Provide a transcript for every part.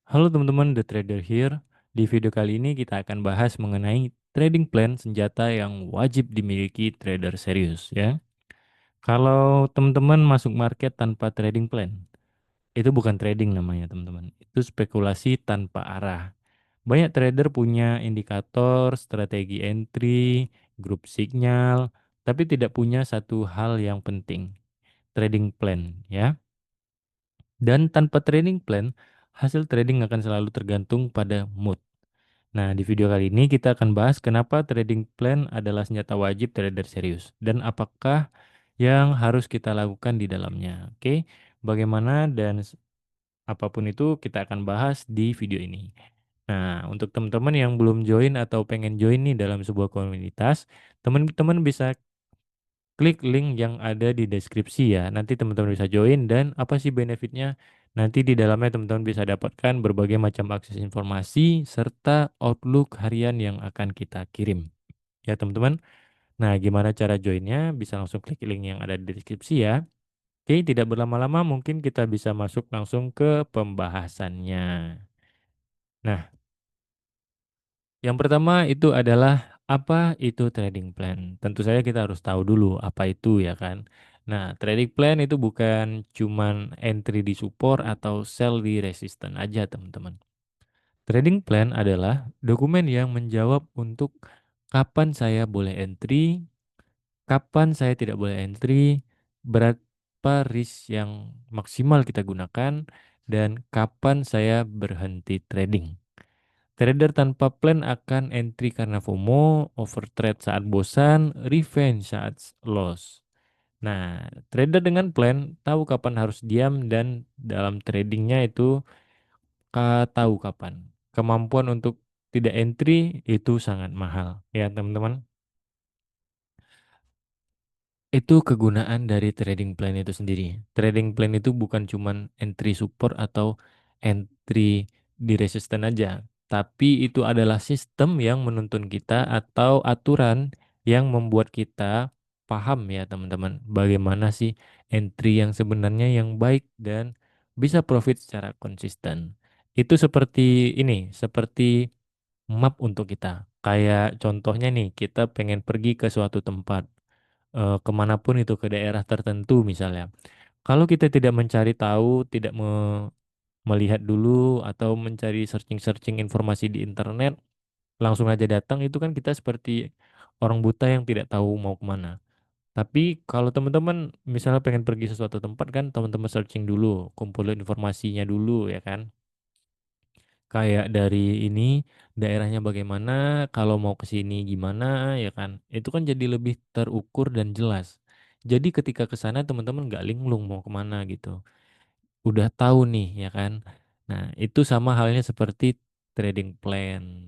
Halo teman-teman, The Trader here. Di video kali ini kita akan bahas mengenai trading plan senjata yang wajib dimiliki trader serius ya. Kalau teman-teman masuk market tanpa trading plan, itu bukan trading namanya teman-teman. Itu spekulasi tanpa arah. Banyak trader punya indikator, strategi entry, grup signal, tapi tidak punya satu hal yang penting, trading plan ya. Dan tanpa trading plan, hasil trading akan selalu tergantung pada mood. Nah, di video kali ini kita akan bahas kenapa trading plan adalah senjata wajib trader serius dan apakah yang harus kita lakukan di dalamnya. Oke, bagaimana dan apapun itu kita akan bahas di video ini. Nah, untuk teman-teman yang belum join atau pengen join nih dalam sebuah komunitas, teman-teman bisa klik link yang ada di deskripsi ya. Nanti teman-teman bisa join dan apa sih benefitnya? Nanti di dalamnya teman-teman bisa dapatkan berbagai macam akses informasi serta outlook harian yang akan kita kirim. Ya teman-teman. Nah, gimana cara joinnya? Bisa langsung klik link yang ada di deskripsi ya. Oke, tidak berlama-lama mungkin kita bisa masuk langsung ke pembahasannya. Nah, yang pertama itu adalah apa itu trading plan. Tentu saja kita harus tahu dulu apa itu ya kan. Nah, trading plan itu bukan cuman entry di support atau sell di resistance aja teman-teman. Trading plan adalah dokumen yang menjawab untuk kapan saya boleh entry, kapan saya tidak boleh entry, berapa risk yang maksimal kita gunakan, dan kapan saya berhenti trading. Trader tanpa plan akan entry karena FOMO, overtrade saat bosan, revenge saat loss. Nah, trader dengan plan tahu kapan harus diam dan dalam tradingnya itu tahu kapan. Kemampuan untuk tidak entry itu sangat mahal ya teman-teman. Itu kegunaan dari trading plan itu sendiri. Trading plan itu bukan cuman entry support atau entry di resisten aja, tapi itu adalah sistem yang menuntun kita atau aturan yang membuat kita paham ya teman-teman, bagaimana sih entry yang sebenarnya yang baik dan bisa profit secara konsisten. Itu seperti ini, seperti map untuk kita. Kayak contohnya nih, kita pengen pergi ke suatu tempat kemanapun itu ke daerah tertentu misalnya. Kalau kita tidak mencari tahu, tidak melihat dulu atau mencari searching-searching informasi di internet, langsung aja datang itu kan kita seperti orang buta yang tidak tahu mau kemana. Tapi kalau teman-teman misalnya pengen pergi sesuatu tempat kan teman-teman searching dulu, kumpulin informasinya dulu ya kan. Kayak dari ini daerahnya bagaimana, kalau mau ke sini gimana ya kan. Itu kan jadi lebih terukur dan jelas. Jadi ketika ke sana teman-teman nggak linglung mau kemana gitu. Udah tahu nih ya kan. Nah, itu sama halnya seperti trading plan.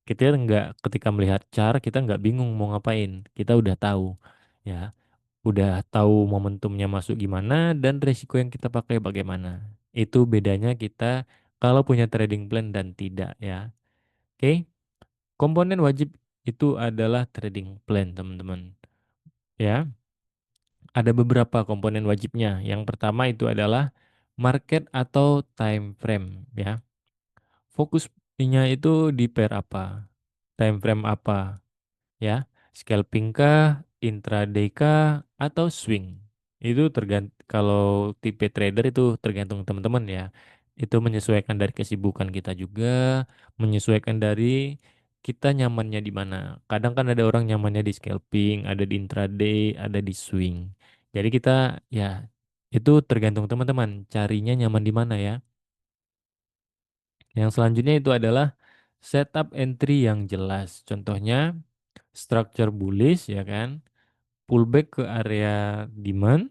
Kita nggak ketika melihat chart kita nggak bingung mau ngapain. Kita udah tahu ya. Udah tahu momentumnya masuk gimana dan resiko yang kita pakai bagaimana. Itu bedanya kita kalau punya trading plan dan tidak ya. Oke, komponen wajib itu adalah trading plan, teman-teman. Ya, ada beberapa komponen wajibnya. Yang pertama itu adalah market atau time frame ya. Fokusnya itu di pair apa? Time frame apa? Ya, scalping kah, intraday kah, atau swing. Itu tergantung kalau tipe trader itu tergantung teman-teman ya. Itu menyesuaikan dari kesibukan kita juga, menyesuaikan dari kita nyamannya di mana. Kadang kan ada orang nyamannya di scalping, ada di intraday, ada di swing. Jadi kita ya itu tergantung teman-teman carinya nyaman di mana ya. Yang selanjutnya itu adalah setup entry yang jelas. Contohnya structure bullish ya kan, pullback ke area demand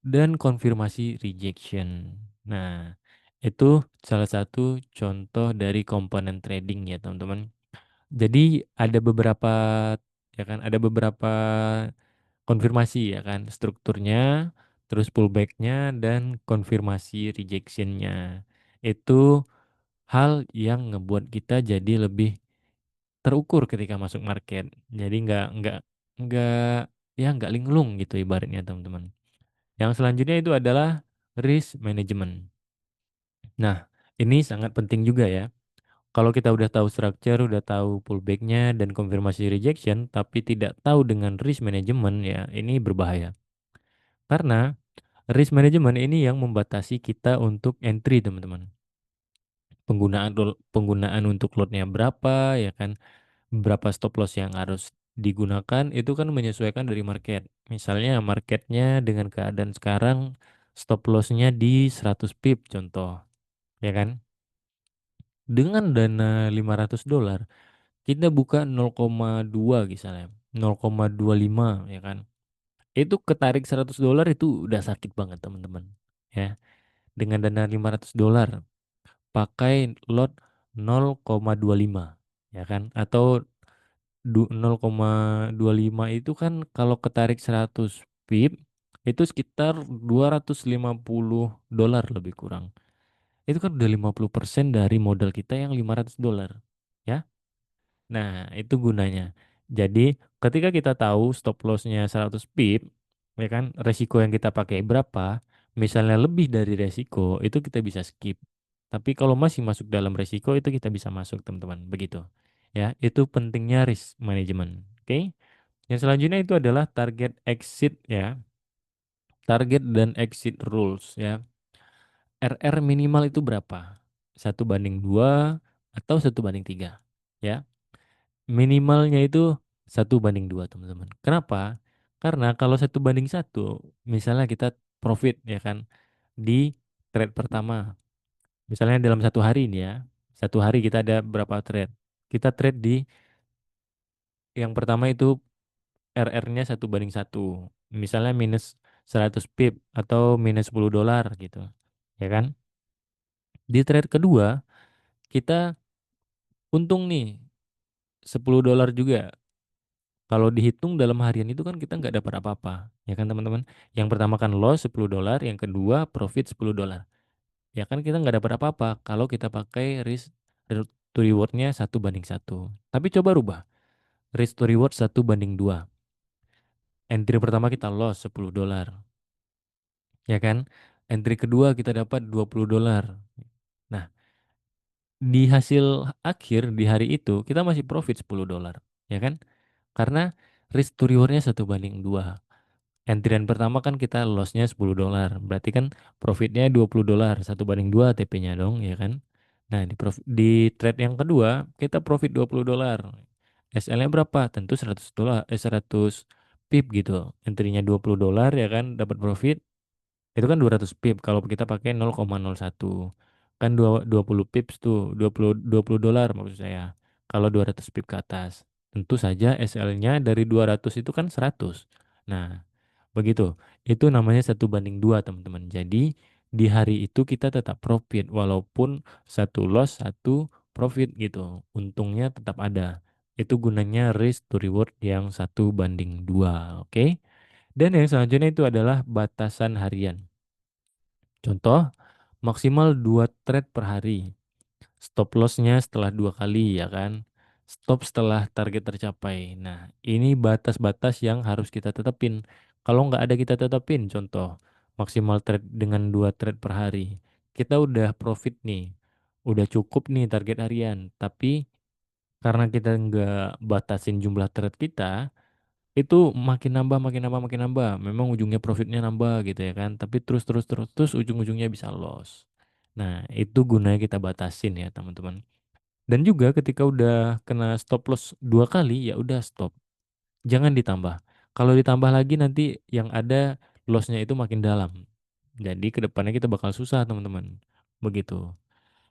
dan konfirmasi rejection. Nah, itu salah satu contoh dari komponen trading ya, teman-teman. Jadi ada beberapa ya kan, ada beberapa konfirmasi ya kan, strukturnya, terus pullbacknya dan konfirmasi rejectionnya. Itu hal yang ngebuat kita jadi lebih terukur ketika masuk market. Jadi nggak ya nggak linglung gitu ibaratnya teman-teman. Yang selanjutnya itu adalah risk management. Nah, Ini sangat penting juga ya. Kalau kita udah tahu structure, udah tahu pullbacknya dan konfirmasi rejection, tapi tidak tahu dengan risk management ya, ini berbahaya. Karena risk management ini yang membatasi kita untuk entry, teman-teman. Penggunaan untuk lotnya berapa, ya kan? Berapa stop loss yang harus digunakan itu kan menyesuaikan dari market. Misalnya marketnya dengan keadaan sekarang stop lossnya di 100 pip contoh, ya kan? Dengan dana $500 kita buka 0,2 misalnya, 0,25 ya kan. Itu ketarik $100 itu udah sakit banget teman-teman. Ya, dengan dana $500 pakai lot 0,25 ya kan, atau 0,25 itu kan kalau ketarik 100 pip itu sekitar $250 lebih kurang. Itu kan udah 50% dari modal kita yang $500. Ya. Nah, itu gunanya. Jadi, ketika kita tahu stop lossnya 100 pip, ya kan, resiko yang kita pakai berapa, misalnya lebih dari resiko, itu kita bisa skip. Tapi kalau masih masuk dalam resiko, itu kita bisa masuk, teman-teman. Begitu. Ya, itu pentingnya risk management. Oke? Yang selanjutnya itu adalah target exit ya. Target dan exit rules ya. RR minimal itu berapa? 1:2 atau 1:3. Ya. Minimalnya itu 1:2 teman-teman. Kenapa? Karena kalau 1:1, misalnya kita profit ya kan di trade pertama. Misalnya dalam satu hari ini ya, satu hari kita ada berapa trade? Kita trade di yang pertama itu RR-nya 1:1. Misalnya minus 100 pip atau minus $10 gitu. Ya kan? Di trade kedua kita untung nih $10 juga. Kalau dihitung dalam harian itu kan kita nggak dapat apa-apa, ya kan teman-teman? Yang pertama kan loss $10, yang kedua profit $10. Ya kan kita nggak dapat apa-apa kalau kita pakai risk to rewardnya 1:1. Tapi coba rubah, risk to reward 1:2. Entry pertama kita loss $10, ya kan? Entry kedua kita dapat $20. Nah, di hasil akhir di hari itu kita masih profit $10, ya kan? Karena risk to rewardnya 1:2. Entrian pertama kan kita lossnya $10. Berarti kan profitnya $20. 1:2 TP-nya dong, ya kan? Nah, di trade yang kedua, kita profit $20. SL-nya berapa? Tentu $100, 100 pip gitu. Entry-nya $20 ya kan, dapat profit. Itu kan 200 pip kalau kita pakai 0,01. Kan 20 pips tuh, 20 $20 maksud saya. Kalau 200 pip ke atas. Tentu saja SL-nya dari 200 itu kan 100. Nah, begitu. Itu namanya 1:2 teman-teman. Jadi di hari itu kita tetap profit walaupun satu loss, satu profit gitu. Untungnya tetap ada. Itu gunanya risk to reward yang 1:2. Oke? Dan yang selanjutnya itu adalah batasan harian. Contoh, maksimal 2 trade per hari. Stop lossnya setelah 2 kali ya kan. Stop setelah target tercapai. Nah, ini batas-batas yang harus kita tetapin. Kalau nggak ada kita tetapin, contoh maksimal trade dengan 2 trade per hari. Kita udah profit nih, udah cukup nih target harian. Tapi karena kita nggak batasin jumlah trade kita, itu makin nambah, makin nambah, makin nambah. Memang ujungnya profitnya nambah gitu ya kan. Tapi terus ujung-ujungnya bisa loss. Nah, itu gunanya kita batasin ya teman-teman. Dan juga ketika udah kena stop loss 2 kali, ya udah stop. Jangan ditambah. Kalau ditambah lagi nanti yang ada lossnya itu makin dalam. Jadi kedepannya kita bakal susah teman-teman. Begitu.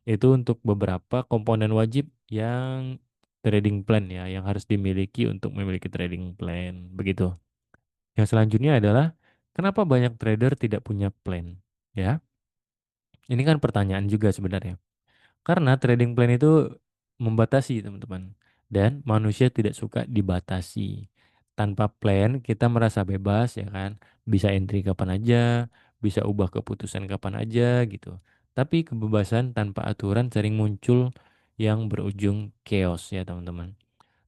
Itu untuk beberapa komponen wajib yang trading plan ya, yang harus dimiliki untuk memiliki trading plan. Begitu. Yang selanjutnya adalah kenapa banyak trader tidak punya plan? Ya, ini kan pertanyaan juga sebenarnya. Karena trading plan itu membatasi, teman-teman. Dan manusia tidak suka dibatasi. Tanpa plan, kita merasa bebas, ya kan? Bisa entry kapan aja, bisa ubah keputusan kapan aja, gitu. Tapi kebebasan tanpa aturan sering muncul yang berujung chaos, ya, teman-teman.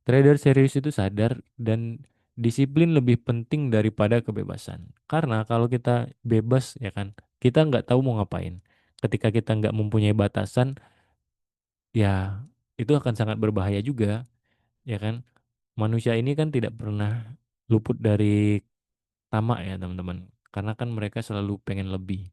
Trader serius itu sadar dan disiplin lebih penting daripada kebebasan. Karena kalau kita bebas, ya kan, kita nggak tahu mau ngapain. Ketika kita nggak mempunyai batasan, ya itu akan sangat berbahaya juga, ya kan? Manusia ini kan tidak pernah luput dari tamak ya teman-teman, karena kan mereka selalu pengen lebih.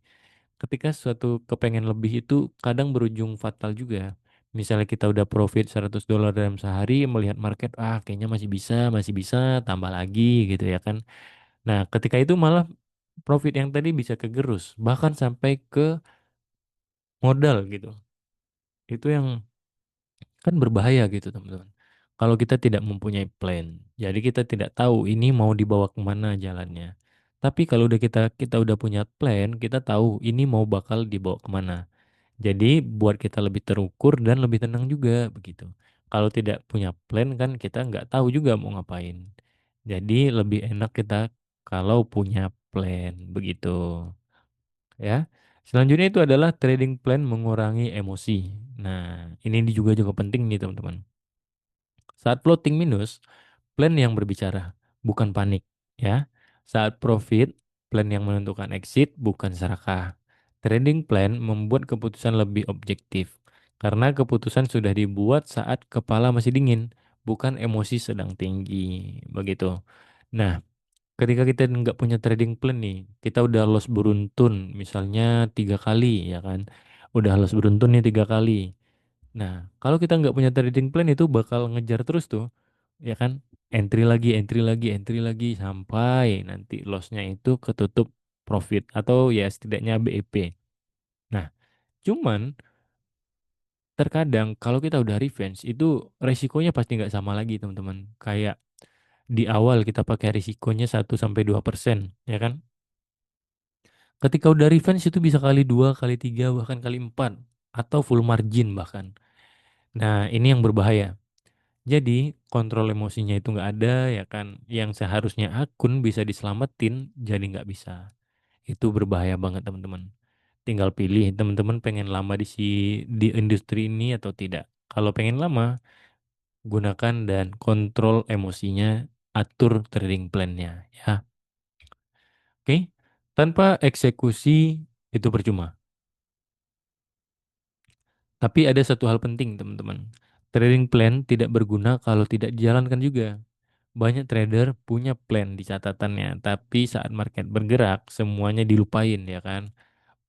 Ketika suatu kepengen lebih itu kadang berujung fatal juga. Misalnya kita udah profit $100 dalam sehari, melihat market, kayaknya masih bisa, tambah lagi gitu ya kan. Nah, ketika itu malah profit yang tadi bisa kegerus, bahkan sampai ke modal gitu. Itu yang kan berbahaya gitu teman-teman. Kalau kita tidak mempunyai plan, jadi kita tidak tahu ini mau dibawa kemana jalannya. Tapi kalau udah kita udah punya plan, kita tahu ini mau bakal dibawa kemana. Jadi buat kita lebih terukur dan lebih tenang juga begitu. Kalau tidak punya plan kan kita nggak tahu juga mau ngapain. Jadi lebih enak kita kalau punya plan begitu ya. Selanjutnya itu adalah trading plan mengurangi emosi. Nah, ini juga juga penting nih teman-teman. Saat floating minus, plan yang berbicara, bukan panik ya. Saat profit, plan yang menentukan exit, bukan serakah. Trading plan membuat keputusan lebih objektif karena keputusan sudah dibuat saat kepala masih dingin, bukan emosi sedang tinggi. Begitu. Nah, ketika kita nggak punya trading plan nih, kita udah loss beruntun, misalnya 3 kali ya kan, udah loss beruntun nih 3 kali. Nah, kalau kita nggak punya trading plan itu bakal ngejar terus tuh, ya kan, entry lagi, entry lagi, entry lagi sampai nanti lossnya itu ketutup profit atau ya setidaknya BEP. Nah, cuman terkadang kalau kita udah revenge itu resikonya pasti nggak sama lagi teman-teman. Kayak di awal kita pakai risikonya 1 sampai 2%, ya kan? Ketika udah revenge itu bisa kali 2, kali 3, bahkan kali 4. Atau full margin bahkan. Nah, ini yang berbahaya. Jadi, kontrol emosinya itu nggak ada, ya kan. Yang seharusnya akun bisa diselamatin, jadi nggak bisa. Itu berbahaya banget, teman-teman. Tinggal pilih, teman-teman pengen lama di industri ini atau tidak. Kalau pengen lama, gunakan dan kontrol emosinya, atur trading plan-nya, ya. Oke? Tanpa eksekusi, itu percuma. Tapi ada satu hal penting, teman-teman. Trading plan tidak berguna kalau tidak dijalankan juga. Banyak trader punya plan di catatannya, tapi saat market bergerak, semuanya dilupain ya kan.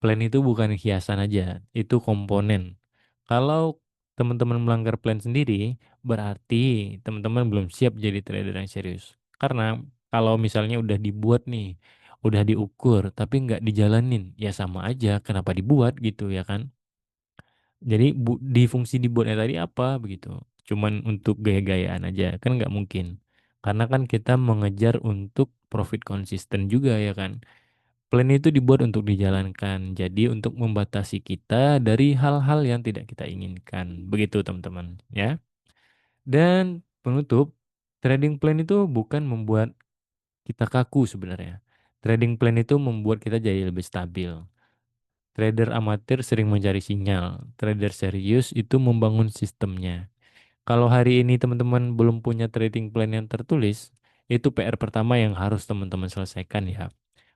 Plan itu bukan hiasan aja, itu komponen. Kalau teman-teman melanggar plan sendiri, berarti teman-teman belum siap jadi trader yang serius. Karena kalau misalnya udah dibuat nih, udah diukur, tapi nggak dijalanin, ya sama aja, kenapa dibuat gitu ya kan. Jadi di fungsi dibuatnya tadi apa begitu? Cuman untuk gaya-gayaan aja kan nggak mungkin. Karena kan kita mengejar untuk profit konsisten juga ya kan. Plan itu dibuat untuk dijalankan. Jadi untuk membatasi kita dari hal-hal yang tidak kita inginkan. Begitu teman-teman ya. Dan penutup, trading plan itu bukan membuat kita kaku sebenarnya. Trading plan itu membuat kita jadi lebih stabil. Trader amatir sering mencari sinyal. Trader serius itu membangun sistemnya. Kalau hari ini teman-teman belum punya trading plan yang tertulis, itu PR pertama yang harus teman-teman selesaikan ya.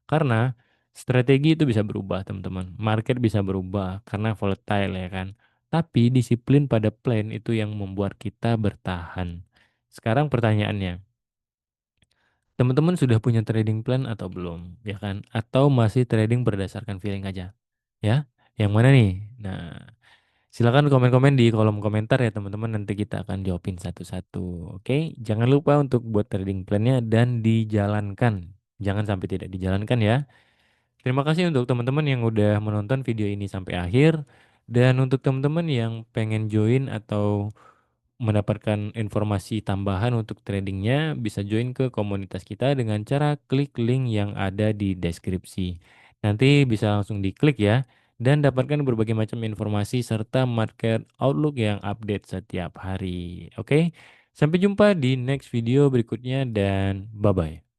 Karena strategi itu bisa berubah, teman-teman. Market bisa berubah karena volatile ya kan. Tapi disiplin pada plan itu yang membuat kita bertahan. Sekarang pertanyaannya, teman-teman sudah punya trading plan atau belum? Ya kan? Atau masih trading berdasarkan feeling aja? Ya, yang mana nih? Nah, silakan komen-komen di kolom komentar ya teman-teman. Nanti kita akan jawabin satu-satu. Oke, jangan lupa untuk buat trading plan-nya dan dijalankan. Jangan sampai tidak dijalankan ya. Terima kasih untuk teman-teman yang udah menonton video ini sampai akhir. Dan untuk teman-teman yang pengen join atau mendapatkan informasi tambahan untuk tradingnya, bisa join ke komunitas kita dengan cara klik link yang ada di deskripsi. Nanti bisa langsung diklik ya, dan dapatkan berbagai macam informasi serta market outlook yang update setiap hari. Oke, sampai jumpa di next video berikutnya dan bye-bye.